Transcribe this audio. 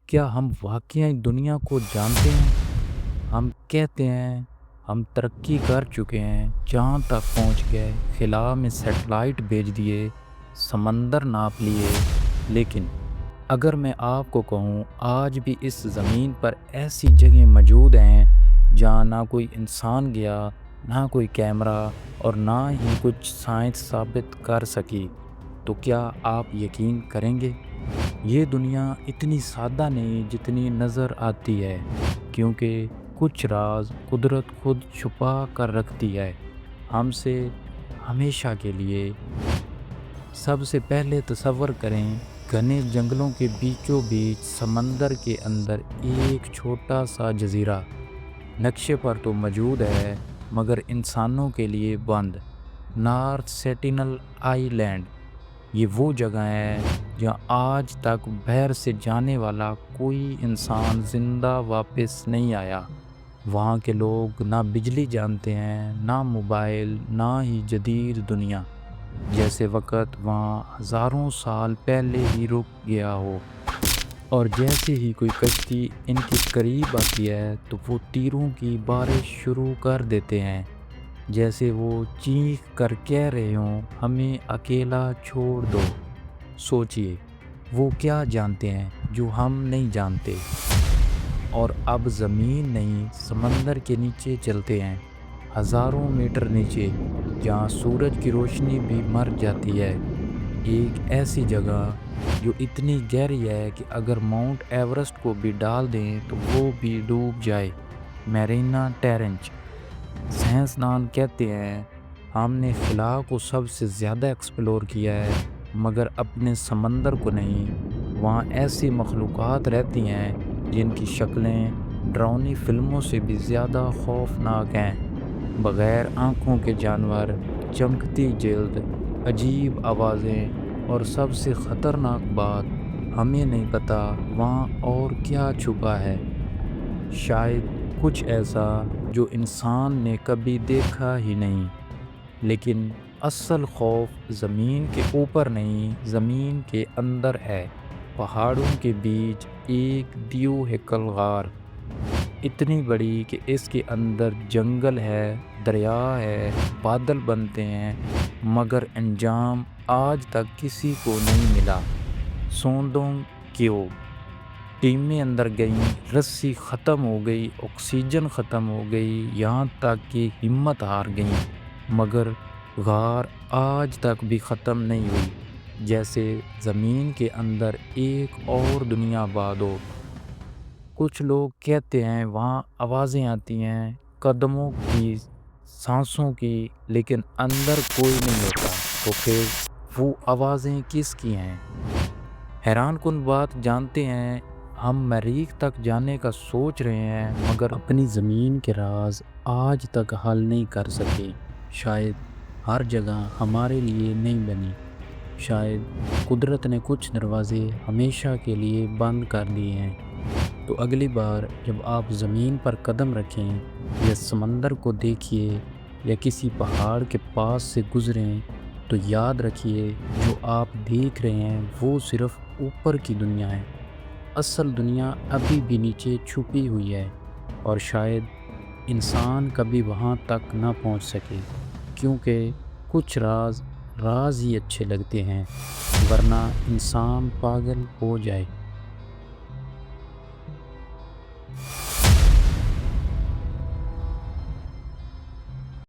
کیا ہم واقعی دنیا کو جانتے ہیں؟ ہم کہتے ہیں ہم ترقی کر چکے ہیں، چاند تک پہنچ گئے، خلا میں سیٹلائٹ بھیج دیے، سمندر ناپ لیے، لیکن اگر میں آپ کو کہوں آج بھی اس زمین پر ایسی جگہیں موجود ہیں جہاں نہ کوئی انسان گیا، نہ کوئی کیمرہ اور نہ ہی کچھ سائنس ثابت کر سکی، تو کیا آپ یقین کریں گے؟ یہ دنیا اتنی سادہ نہیں جتنی نظر آتی ہے، کیونکہ کچھ راز قدرت خود چھپا کر رکھتی ہے ہم سے ہمیشہ کے لیے۔ سب سے پہلے تصور کریں، گھنے جنگلوں کے بیچوں بیچ سمندر کے اندر ایک چھوٹا سا جزیرہ، نقشے پر تو موجود ہے مگر انسانوں کے لیے بند، نارتھ سینٹینل آئی لینڈ۔ یہ وہ جگہ ہے جہاں آج تک باہر سے جانے والا کوئی انسان زندہ واپس نہیں آیا۔ وہاں کے لوگ نہ بجلی جانتے ہیں، نہ موبائل، نہ ہی جدید دنیا، جیسے وقت وہاں ہزاروں سال پہلے ہی رک گیا ہو، اور جیسے ہی کوئی کشتی ان کے قریب آتی ہے تو وہ تیروں کی بارش شروع کر دیتے ہیں، جیسے وہ چیخ کر کہہ رہے ہوں ہمیں اکیلا چھوڑ دو۔ سوچئے وہ کیا جانتے ہیں جو ہم نہیں جانتے۔ اور اب زمین نہیں، سمندر کے نیچے چلتے ہیں، ہزاروں میٹر نیچے، جہاں سورج کی روشنی بھی مر جاتی ہے، ایک ایسی جگہ جو اتنی گہری ہے کہ اگر ماؤنٹ ایورسٹ کو بھی ڈال دیں تو وہ بھی ڈوب جائے، میرینا ٹرینچ۔ سائنسدان کہتے ہیں ہم نے خلا کو سب سے زیادہ ایکسپلور کیا ہے مگر اپنے سمندر کو نہیں۔ وہاں ایسی مخلوقات رہتی ہیں جن کی شکلیں ڈراؤنی فلموں سے بھی زیادہ خوفناک ہیں، بغیر آنکھوں کے جانور، چمکتی جلد، عجیب آوازیں، اور سب سے خطرناک بات، ہمیں نہیں پتہ وہاں اور کیا چھپا ہے، شاید کچھ ایسا جو انسان نے کبھی دیکھا ہی نہیں۔ لیکن اصل خوف زمین کے اوپر نہیں، زمین کے اندر ہے۔ پہاڑوں کے بیچ ایک دیو ہیکل غار، اتنی بڑی کہ اس کے اندر جنگل ہے، دریا ہے، بادل بنتے ہیں، مگر انجام آج تک کسی کو نہیں ملا۔ سوندونگ کیو ٹیمیں اندر گئیں، رسی ختم ہو گئی، آکسیجن ختم ہو گئی، یہاں تک کہ ہمت ہار گئیں، مگر غار آج تک بھی ختم نہیں ہوئی، جیسے زمین کے اندر ایک اور دنیا آباد ہو۔ کچھ لوگ کہتے ہیں وہاں آوازیں آتی ہیں، قدموں کی، سانسوں کی، لیکن اندر کوئی نہیں ہوتا۔ تو پھر وہ آوازیں کس کی ہیں؟ حیران کن بات جانتے ہیں، ہم مریخ تک جانے کا سوچ رہے ہیں مگر اپنی زمین کے راز آج تک حل نہیں کر سکے۔ شاید ہر جگہ ہمارے لیے نہیں بنی، شاید قدرت نے کچھ دروازے ہمیشہ کے لیے بند کر دیے ہیں۔ تو اگلی بار جب آپ زمین پر قدم رکھیں، یا سمندر کو دیکھیے، یا کسی پہاڑ کے پاس سے گزریں، تو یاد رکھیے جو آپ دیکھ رہے ہیں وہ صرف اوپر کی دنیا ہے، اصل دنیا ابھی بھی نیچے چھپی ہوئی ہے، اور شاید انسان کبھی وہاں تک نہ پہنچ سکے، کیونکہ کچھ راز ہی اچھے لگتے ہیں، ورنہ انسان پاگل ہو جائے۔